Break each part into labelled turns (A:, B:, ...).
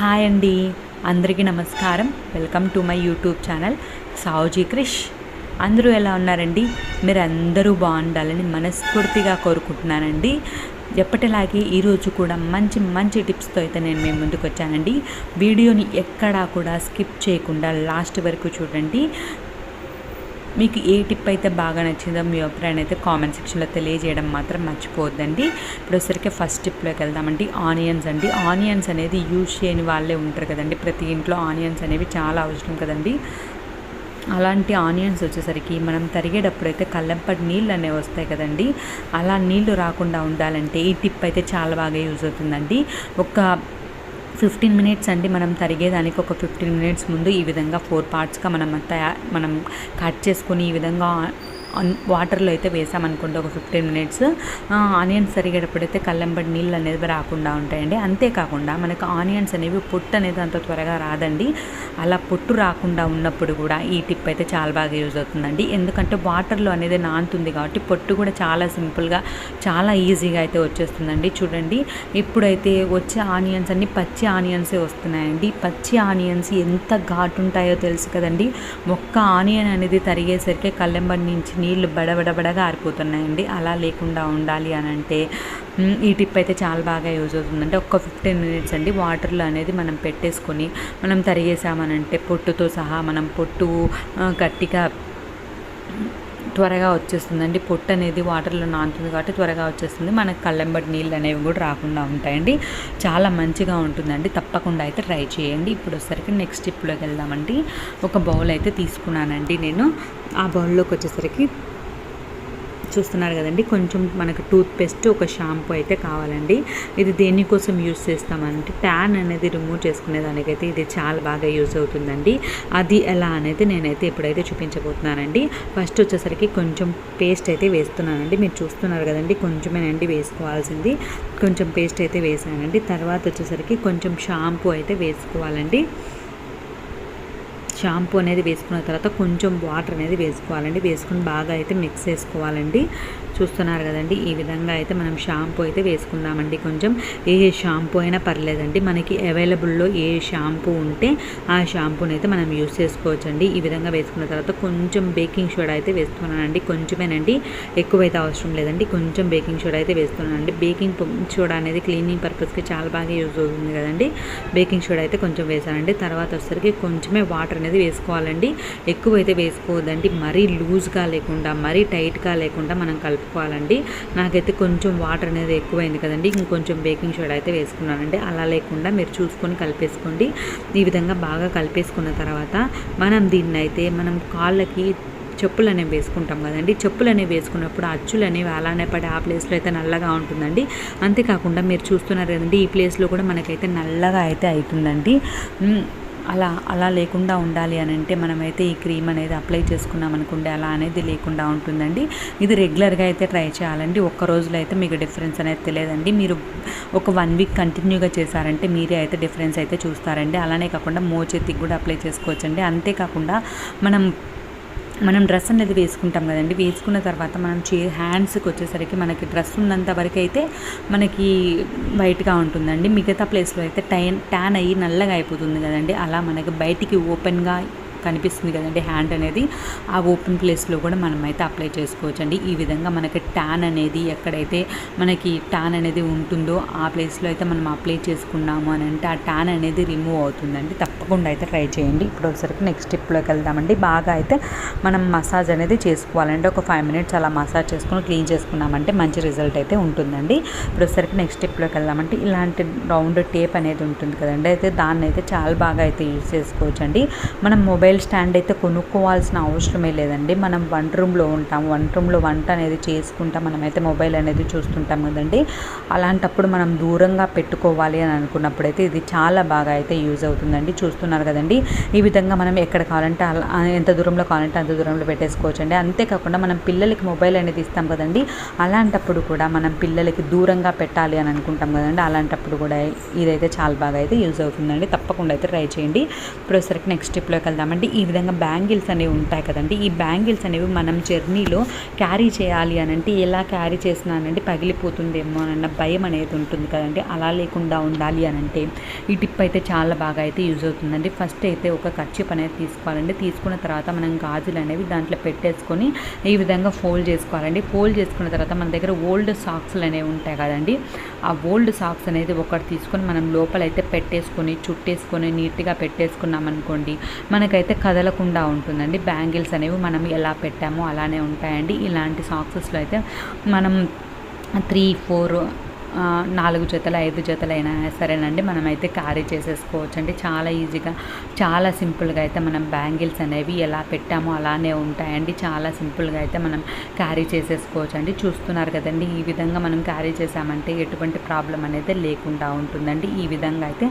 A: Hi అండి, అందరికీ నమస్కారం. Welcome to my YouTube channel Savuji Krish. అందరూ ఎలా ఉన్నారండి? మీరు అందరూ బాగుండాలని మనస్ఫూర్తిగా కోరుకుంటున్నానండి. ఎప్పటిలాగే ఈరోజు కూడా మంచి మంచి టిప్స్తో అయితే నేను మీ ముందుకు వచ్చానండి. వీడియోని ఎక్కడా కూడా స్కిప్ చేయకుండా లాస్ట్ వరకు చూడండి. మీకు ఏ టిప్ అయితే బాగా నచ్చిందో మీ అభిప్రాయం అయితే కామెంట్ సెక్షన్లో తెలియజేయడం మాత్రం మర్చిపోవద్దండి. ఇప్పుడు వచ్చరికి ఫస్ట్ టిప్లోకి వెళ్దామండి. ఆనియన్స్ అండి. ఆనియన్స్ అనేది యూజ్ చేయని వాళ్ళే ఉంటారు కదండి. ప్రతి ఇంట్లో ఆనియన్స్ అనేవి చాలా అవసరం కదండి. అలాంటి ఆనియన్స్ వచ్చేసరికి మనం తరిగేటప్పుడు అయితే కళ్ళెంపటి నీళ్ళు అనేవి వస్తాయి కదండి. అలా నీళ్ళు రాకుండా ఉండాలంటే ఈ టిప్ అయితే చాలా బాగా యూజ్ అవుతుందండి. ఒక 15 మినిట్స్ అండి. మనం తరిగేదానికి ఒక 15 మినిట్స్ ముందు ఈ విధంగా 4 పార్ట్స్గా మనం కట్ చేసుకొని ఈ విధంగా వాటర్లో అయితే వేసామనుకోండి ఒక 15 మినిట్స్, ఆనియన్స్ తరిగేటప్పుడైతే కళ్ళెంబడి నీళ్ళు అనేది రాకుండా ఉంటాయండి. అంతేకాకుండా మనకు ఆనియన్స్ అనేవి పొట్టు అనేది అంత త్వరగా రాదండి. అలా పొట్టు రాకుండా ఉన్నప్పుడు కూడా ఈ టిప్ అయితే చాలా బాగా యూజ్ అవుతుందండి. ఎందుకంటే వాటర్లో అనేది నానుతుంది కాబట్టి పొట్టు కూడా చాలా సింపుల్గా చాలా ఈజీగా అయితే వచ్చేస్తుందండి. చూడండి, ఇప్పుడైతే వచ్చే ఆనియన్స్ అన్ని పచ్చి ఆనియన్సే వస్తున్నాయండి. పచ్చి ఆనియన్స్ ఎంత ఘాటు ఉంటాయో తెలుసు కదండి. ఒక్క ఆనియన్ అనేది తరిగేసరికి కళ్ళెంబడి నుంచి నీళ్ళు బడబడబడగా ఆరిపోతున్నాయండి. అలా లేకుండా ఉండాలి అని అంటే ఈ టిప్ అయితే చాలా బాగా యూజ్ అవుతుందంటే ఒక 15 మినిట్స్ అండి వాటర్లో అనేది మనం పెట్టేసుకొని మనం తరిగేసామనంటే పొట్టుతో సహా మనం పొట్టు గట్టిగా త్వరగా వచ్చేస్తుందండి. పొట్టు అనేది వాటర్లో నానుతుంది కాబట్టి త్వరగా వచ్చేస్తుంది. మనకు కళ్ళెంబడి నీళ్ళు అనేవి కూడా రాకుండా ఉంటాయండి. చాలా మంచిగా ఉంటుందండి. తప్పకుండా అయితే ట్రై చేయండి. ఇప్పుడు వచ్చేసరికి నెక్స్ట్ టిప్లోకి వెళ్దామండి. ఒక బౌల్ అయితే తీసుకున్నానండి నేను. ఆ బౌల్లోకి వచ్చేసరికి చూస్తున్నారు కదండి, కొంచెం మనకు టూత్ పేస్ట్, ఒక షాంపూ అయితే కావాలండి. ఇది దేనికోసం యూజ్ చేస్తామంటే ట్యాన్ అనేది రిమూవ్ చేసుకునేదానికైతే ఇది చాలా బాగా యూజ్ అవుతుందండి. అది ఎలా అనేది నేనైతే ఇప్పుడైతే చూపించబోతున్నానండి. ఫస్ట్ వచ్చేసరికి కొంచెం పేస్ట్ అయితే వేస్తున్నానండి. మీరు చూస్తున్నారు కదండి, కొంచెమేనండి వేసుకోవాల్సింది. కొంచెం పేస్ట్ అయితే వేసానండి. తర్వాత వచ్చేసరికి కొంచెం షాంపూ అయితే వేసుకోవాలండి. షాంపూ అనేది వేసుకున్న తర్వాత కొంచెం వాటర్ అనేది వేసుకోవాలండి. వేసుకుని బాగా అయితే మిక్స్ చేసుకోవాలండి. చూస్తున్నారు కదండి, ఈ విధంగా అయితే మనం షాంపూ అయితే వేసుకుందామండి. కొంచెం ఏ షాంపూ అయినా పర్లేదండి. మనకి అవైలబుల్లో ఏ షాంపూ ఉంటే ఆ షాంపూని అయితే మనం యూస్ చేసుకోవచ్చండి. ఈ విధంగా వేసుకున్న తర్వాత కొంచెం బేకింగ్ సోడా అయితే వేస్తున్నానండి. కొంచెమేనండి, ఎక్కువైతే అవసరం లేదండి. కొంచెం బేకింగ్ సోడా అయితే వేస్తున్నానండి. బేకింగ్ సోడా అనేది క్లీనింగ్ పర్పస్కి చాలా బాగా యూజ్ అవుతుంది కదండి. బేకింగ్ సోడా అయితే కొంచెం వేసానండి. తర్వాత వచ్చేసరికి కొంచెమే వాటర్ అనేది వేసుకోవాలండి. ఎక్కువైతే వేసుకోవద్దండి. మరీ లూజ్గా లేకుండా మరీ టైట్గా లేకుండా మనం కలుపుకోవాలండి. నాకైతే కొంచెం వాటర్ అనేది ఎక్కువైంది కదండి, ఇంకొంచెం బేకింగ్ సోడా అయితే వేసుకున్నానండి. అలా లేకుండా మీరు చూసుకొని కలిపేసుకోండి. ఈ విధంగా బాగా కలిపేసుకున్న తర్వాత మనం కాళ్ళకి చెప్పులు అనేవి వేసుకుంటాం కదండి. చెప్పులు అనేవి వేసుకున్నప్పుడు అచ్చులు అనేవి అలానే పడి ఆ ప్లేస్లో అయితే నల్లగా ఉంటుందండి. అంతేకాకుండా మీరు చూస్తున్నారు కదండి, ఈ ప్లేస్లో కూడా మనకైతే నల్లగా అయితే అవుతుందండి. అలా లేకుండా ఉండాలి అని అంటే మనమైతే ఈ క్రీమ్ అనేది అప్లై చేసుకున్నాం అనుకోండి, అలా అనేది లేకుండా ఉంటుందండి. ఇది రెగ్యులర్గా అయితే ట్రై చేయాలండి. ఒక్క రోజులో అయితే మీకు డిఫరెన్స్ అనేది తెలియదండి. మీరు ఒక 1 వీక్ కంటిన్యూగా చేశారంటే మీరే అయితే డిఫరెన్స్ అయితే చూస్తారండి. అలానే కాకుండా మోచేతికి కూడా అప్లై చేసుకోవచ్చండి. అంతేకాకుండా మనం డ్రెస్ అనేది వేసుకుంటాం కదండి. వేసుకున్న తర్వాత మనం హ్యాండ్స్కి వచ్చేసరికి మనకి డ్రెస్ ఉన్నంత వరకు అయితే మనకి వైట్గా ఉంటుందండి. మిగతా ప్లేస్లో అయితే ట్యాన్ అయ్యి నల్లగా అయిపోతుంది కదండి. అలా మనకి బయటికి ఓపెన్గా కనిపిస్తుంది కదండి హ్యాండ్ అనేది. ఆ ఓపెన్ ప్లేస్లో కూడా మనం అయితే అప్లై చేసుకోవచ్చండి. ఈ విధంగా మనకి ట్యాన్ అనేది ఎక్కడైతే మనకి ట్యాన్ అనేది ఉంటుందో ఆ ప్లేస్లో అయితే మనం అప్లై చేసుకున్నాము అని అంటే ఆ ట్యాన్ అనేది రిమూవ్ అవుతుందండి. తప్పకుండా అయితే ట్రై చేయండి. ఇప్పుడు ఒకసారికి నెక్స్ట్ స్టెప్లోకి వెళ్దామండి. బాగా అయితే మనం మసాజ్ అనేది చేసుకోవాలంటే ఒక 5 మినిట్స్ అలా మసాజ్ చేసుకుని క్లీన్ చేసుకున్నామంటే మంచి రిజల్ట్ అయితే ఉంటుందండి. ఇప్పుడు ఒకసారికి నెక్స్ట్ స్టెప్లోకి వెళ్దామంటే ఇలాంటి రౌండ్ టేప్ అనేది ఉంటుంది కదండి, అయితే దాన్ని అయితే చాలా బాగా అయితే యూజ్ చేసుకోవచ్చండి. మనం మొబైల్ స్టాండ్ అయితే కొనుక్కోవాల్సిన అవసరమే లేదండి. మనం వంట రూమ్లో ఉంటాం, వంట రూమ్లో వంట అనేది చేసుకుంటాం, మనమైతే మొబైల్ అనేది చూస్తుంటాం కదండి. అలాంటప్పుడు మనం దూరంగా పెట్టుకోవాలి అని అనుకున్నప్పుడైతే ఇది చాలా బాగా అయితే యూజ్ అవుతుందండి. చూస్తున్నారు కదండి, ఈ విధంగా మనం ఎక్కడ కావాలంటే ఎంత దూరంలో కావాలంటే అంత దూరంలో పెట్టేసుకోవచ్చండి. అంతేకాకుండా మనం పిల్లలకి మొబైల్ అనేది ఇస్తాం కదండి, అలాంటప్పుడు కూడా మనం పిల్లలకి దూరంగా పెట్టాలి అని అనుకుంటాం కదండి. అలాంటప్పుడు కూడా ఇదైతే చాలా బాగా అయితే యూజ్ అవుతుందండి. తప్పకుండా అయితే ట్రై చేయండి. ఇప్పుడు ఒకసారికి నెక్స్ట్ స్టెప్లోకి వెళ్దామండి. చూస్తున్నామండి. ఈ విధంగా బ్యాంగిల్స్ అనేవి ఉంటాయి కదండి, ఈ బ్యాంగిల్స్ అనేవి మనం జర్నీలో క్యారీ చేయాలి అని అంటే ఎలా క్యారీ చేసినానంటే పగిలిపోతుందేమో అన్న భయం అనేది ఉంటుంది కదండి. అలా లేకుండా ఉండాలి అని అంటే ఈ టిప్ అయితే చాలా బాగా అయితే యూజ్ అవుతుందండి. ఫస్ట్ అయితే ఒక కర్చీప్ అనేది తీసుకోవాలండి. తీసుకున్న తర్వాత మనం గాజులు అనేవి దాంట్లో పెట్టేసుకొని ఈ విధంగా ఫోల్డ్ చేసుకోవాలండి. ఫోల్డ్ చేసుకున్న తర్వాత మన దగ్గర ఓల్డ్ సాక్స్లు అనేవి ఉంటాయి కదండి, ఆ ఓల్డ్ సాక్స్ అనేది ఒకటి తీసుకొని మనం లోపలైతే పెట్టేసుకొని చుట్టేసుకొని నీట్గా పెట్టేసుకున్నాం అనుకోండి, మనకైతే కదలకుండా ఉంటుందండి. బ్యాంగిల్స్ అనేవి మనం ఎలా పెట్టామో అలానే ఉంటాయండి. ఇలాంటి సాక్సెస్లో అయితే మనం 3, 4 4 జతలు 5 జతలైనా సరేనండి మనమైతే క్యారీ చేసేసుకోవచ్చండి. చాలా ఈజీగా చాలా సింపుల్గా అయితే మనం బ్యాంగిల్స్ అనేవి ఎలా పెట్టామో అలానే ఉంటాయండి. చాలా సింపుల్గా అయితే మనం క్యారీ చేసేసుకోవచ్చండి. చూస్తున్నారు కదండి, ఈ విధంగా మనం క్యారీ చేసామంటే ఎటువంటి ప్రాబ్లం అనేది లేకుండా ఉంటుందండి. ఈ విధంగా అయితే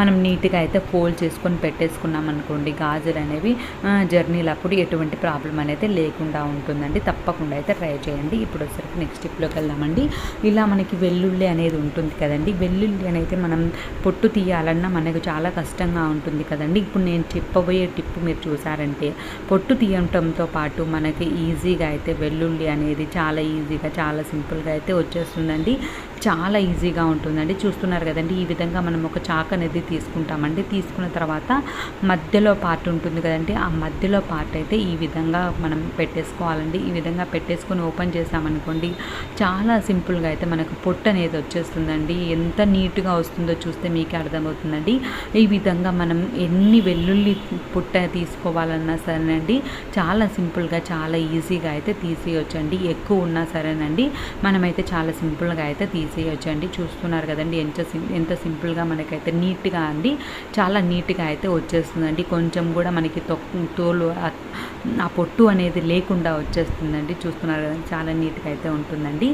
A: మనం నీట్గా అయితే ఫోల్డ్ చేసుకొని పెట్టేసుకున్నాం అనుకోండి, గాజులు అనేవి జర్నీలప్పుడు ఎటువంటి ప్రాబ్లం అనేది లేకుండా ఉంటుందండి. తప్పకుండా అయితే ట్రై చేయండి. ఇప్పుడు వచ్చరికి నెక్స్ట్ టిప్లోకి వెళ్దామండి. ఇలా మనకి వెల్లుల్లి అనేది ఉంటుంది కదండి, వెల్లుల్లి అనేది మనం పొట్టు తీయాలన్నా మనకు చాలా కష్టంగా ఉంటుంది కదండి. ఇప్పుడు నేను చెప్పబోయే టిప్ మీరు చూసారంటే పొట్టు తీయటంతో పాటు మనకి ఈజీగా అయితే వెల్లుల్లి అనేది చాలా ఈజీగా చాలా సింపుల్గా అయితే వచ్చేస్తుందండి. చాలా ఈజీగా ఉంటుందండి. చూస్తున్నారు కదండి, ఈ విధంగా మనం ఒక చాక్ అనేది తీసుకుంటామండి. తీసుకున్న తర్వాత మధ్యలో పార్ట్ ఉంటుంది కదండి, ఆ మధ్యలో పార్ట్ అయితే ఈ విధంగా మనం పెట్టేసుకోవాలండి. ఈ విధంగా పెట్టేసుకొని ఓపెన్ చేసామనుకోండి, చాలా సింపుల్గా అయితే మనకు పొట్టు అనేది వచ్చేస్తుందండి. ఎంత నీట్గా వస్తుందో చూస్తే మీకే అర్థమవుతుందండి. ఈ విధంగా మనం ఎన్ని వెల్లుల్లి పుట్ట తీసుకోవాలన్నా సరేనండి చాలా సింపుల్గా చాలా ఈజీగా అయితే తీసేయొచ్చండి. ఎక్కువ ఉన్నా సరేనండి మనమైతే చాలా సింపుల్గా అయితే తీసేయొచ్చండి. చూస్తున్నారు కదండి ఎంత సింపుల్గా మనకైతే నీట్గా అండి చాలా నీట్గా అయితే వచ్చేస్తుందండి. కొంచెం కూడా మనకి తోలు ఆ పొట్టు అనేది లేకుండా వచ్చేస్తుందండి. చూస్తున్నారు కదండి, చాలా నీట్గా అయితే ఉంటుందండి.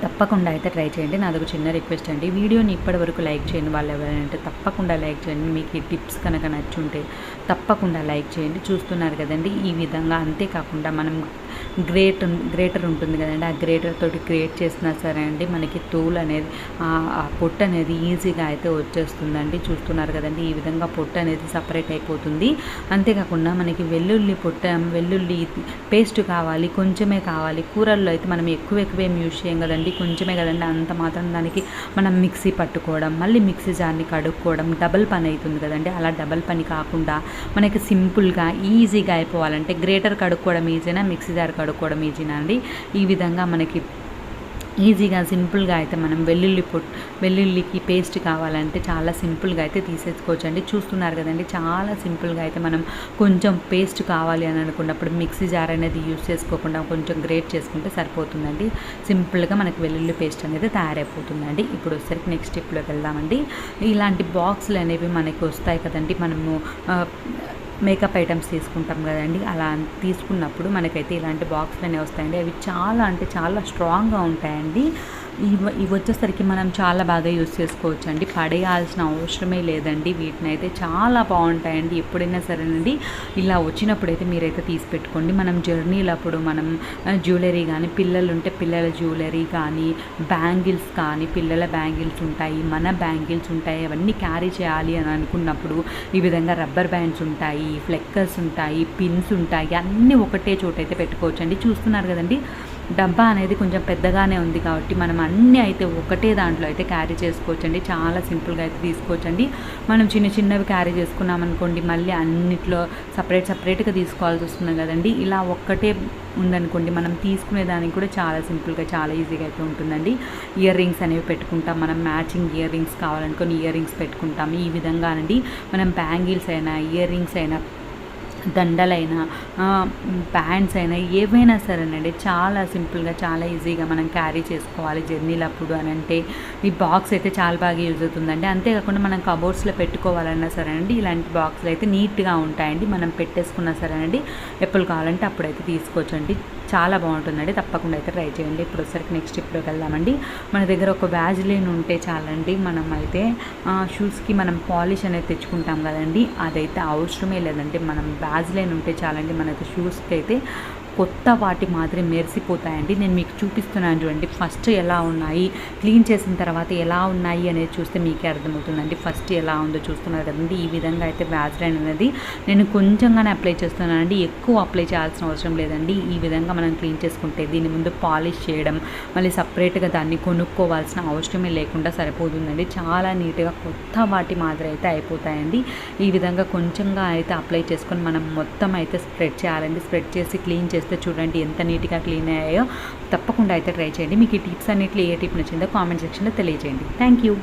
A: తప్పకుండా అయితే ట్రై చేయండి. నాదొక చిన్న రిక్వెస్ట్ అండి, వీడియోని ఇప్పటివరకు లైక్ చేయండి వాళ్ళు ఎవరైనా తప్పకుండా లైక్ చేయండి. మీకు ఈ టిప్స్ కనుక నచ్చుంటే తప్పకుండా లైక్ చేయండి. చూస్తున్నారు కదండి, ఈ విధంగా అంతేకాకుండా మనం గ్రేటర్ ఉంటుంది కదండి, ఆ గ్రేటర్ తోటి గ్రేట్ చేసినా సరే అండి మనకి తోలు అనేది ఆ పొట్టు అనేది ఈజీగా అయితే వచ్చేస్తుందండి. చూస్తున్నారు కదండి, ఈ విధంగా పొట్టు అనేది సపరేట్ అయిపోతుంది. అంతేకాకుండా మనకి వెల్లుల్లి పేస్ట్ కావాలి, కొంచెమే కావాలి. కూరల్లో అయితే మనం ఎక్కువేం యూజ్ చేయం కదండి, కొంచెమే కదండి. అంత మాత్రం దానికి మనం మిక్సీ పట్టుకోవడం, మళ్ళీ మిక్సీ జార్ని కడుక్కోవడం డబల్ పని అవుతుంది కదండి. అలా డబల్ పని కాకుండా మనకి సింపుల్గా ఈజీగా అయిపోవాలంటే గ్రేటర్ కడుక్కోవడం ఈజీనా, మిక్సీ జార్ కడుక్కోవడం ఈజీనా అండి. ఈ విధంగా మనకి ఈజీగా సింపుల్గా అయితే మనం వెల్లుల్లికి పేస్ట్ కావాలంటే చాలా సింపుల్గా అయితే తీసేసుకోవచ్చండి. చూస్తున్నారు కదండి, చాలా సింపుల్గా అయితే మనం కొంచెం పేస్ట్ కావాలి అని అనుకున్నప్పుడు మిక్సీ జార్ అనేది యూజ్ చేసుకోకుండా కొంచెం గ్రేట్ చేసుకుంటే సరిపోతుందండి. సింపుల్గా మనకి వెల్లుల్లి పేస్ట్ అనేది తయారైపోతుందండి. ఇప్పుడు వచ్చేసరికి నెక్స్ట్ స్టెప్లోకి వెళ్దామండి. ఇలాంటి బాక్సులు అనేవి మనకి వస్తాయి కదండి, మనము మేకప్ ఐటమ్స్ తీసుకుంటాం కదండి, అలా తీసుకున్నప్పుడు మనకైతే ఇలాంటి బాక్స్లు అనేవి వస్తాయండి. అవి చాలా అంటే చాలా స్ట్రాంగ్గా ఉంటాయండి. ఇవి వచ్చేసరికి మనం చాలా బాగా యూజ్ చేసుకోవచ్చు అండి, పడేయాల్సిన అవసరమే లేదండి. వీటిని అయితే చాలా బాగుంటాయండి. ఎప్పుడైనా సరేనండి ఇలా వచ్చినప్పుడైతే మీరైతే తీసి పెట్టుకోండి. మనం జర్నీలప్పుడు మనం జ్యువెలరీ కానీ, పిల్లలు ఉంటే పిల్లల జ్యువెలరీ కానీ, బ్యాంగిల్స్ కానీ, పిల్లల బ్యాంగిల్స్ ఉంటాయి, మన బ్యాంగిల్స్ ఉంటాయి, అవన్నీ క్యారీ చేయాలి అని అనుకున్నప్పుడు ఈ విధంగా రబ్బర్ బ్యాండ్స్ ఉంటాయి, ఫ్లెక్కర్స్ ఉంటాయి, పిన్స్ ఉంటాయి, అన్నీ ఒకటే చోట అయితే పెట్టుకోవచ్చు అండి. చూస్తున్నారు కదండి, డబ్బా అనేది కొంచెం పెద్దగానే ఉంది కాబట్టి మనం అన్నీ అయితే ఒకటే దాంట్లో అయితే క్యారీ చేసుకోవచ్చండి. చాలా సింపుల్గా అయితే తీసుకోవచ్చండి. మనం చిన్నవి క్యారీ చేసుకున్నాం అనుకోండి, మళ్ళీ అన్నిట్లో సపరేట్గా తీసుకోవాల్సి వస్తుంది కదండి. ఇలా ఒక్కటే ఉందనుకోండి, మనం తీసుకునే దానికి కూడా చాలా సింపుల్గా చాలా ఈజీగా అయితే ఉంటుందండి. ఇయర్ రింగ్స్ అనేవి పెట్టుకుంటాం, మనం మ్యాచింగ్ ఇయర్ రింగ్స్ కావాలనుకొని ఇయర్ రింగ్స్ పెట్టుకుంటాం. ఈ విధంగా అండి మనం బ్యాంగిల్స్ అయినా, ఇయర్ రింగ్స్ అయినా, దండలైనా, ప్యాంట్స్ అయినా ఏవైనా సరేనండి చాలా సింపుల్గా చాలా ఈజీగా మనం క్యారీ చేసుకోవాలి జర్నీలప్పుడు అని అంటే ఈ బాక్స్ అయితే చాలా బాగా యూజ్ అవుతుందండి. అంతేకాకుండా మనం కబోర్డ్స్లో పెట్టుకోవాలన్నా సరేనండి ఇలాంటి బాక్స్లు అయితే నీట్గా ఉంటాయండి. మనం పెట్టేసుకున్నా సరేనండి ఎప్పుడు కావాలంటే అప్పుడైతే తీసుకోవచ్చండి. చాలా బాగుంటుందండి. తప్పకుండా అయితే ట్రై చేయండి. ఇప్పుడు వచ్చరికి నెక్స్ట్ స్టెప్లోకి వెళ్దామండి. మన దగ్గర ఒక వ్యాజిలిన్ ఉంటే చాలండి. మనం అయితే షూస్కి మనం పాలిష్ అనేది తెచ్చుకుంటాం కదండి, అదైతే అవసరమే లేదండి. మనం వ్యాజిలిన్ ఉంటే చాలండి మనకు షూస్కి అయితే కొత్త వాటి మాదిరి మెరిసిపోతాయండి. నేను మీకు చూపిస్తున్నాను చూడండి. ఫస్ట్ ఎలా ఉన్నాయి, క్లీన్ చేసిన తర్వాత ఎలా ఉన్నాయి అనేది చూస్తే మీకే అర్థమవుతుందండి. ఫస్ట్ ఎలా ఉందో చూస్తున్నారు కదండి. ఈ విధంగా అయితే వ్యాజ్లైన్ అనేది నేను కొంచెంగానే అప్లై చేస్తున్నానండి, ఎక్కువ అప్లై చేయాల్సిన అవసరం లేదండి. ఈ విధంగా మనం క్లీన్ చేసుకుంటే దీని ముందు పాలిష్ చేయడం, మళ్ళీ సపరేట్గా దాన్ని కొనుక్కోవాల్సిన అవసరమే లేకుండా సరిపోతుందండి. చాలా నీట్గా కొత్త వాటి మాదిరి అయితే అయిపోతాయండి. ఈ విధంగా కొంచెంగా అయితే అప్లై చేసుకొని మనం మొత్తం అయితే స్ప్రెడ్ చేయాలండి. స్ప్రెడ్ చేసి క్లీన్ చేస్తే చూడండి ఎంత నీట్గా క్లీన్ అయ్యాయో. తప్పకుండా అయితే ట్రై చేయండి. మీకు ఈ టిప్స్ అన్నిట్లో ఏ టిప్ నచ్చిందో కామెంట్ సెక్షన్లో తెలియజేయండి. Thank you.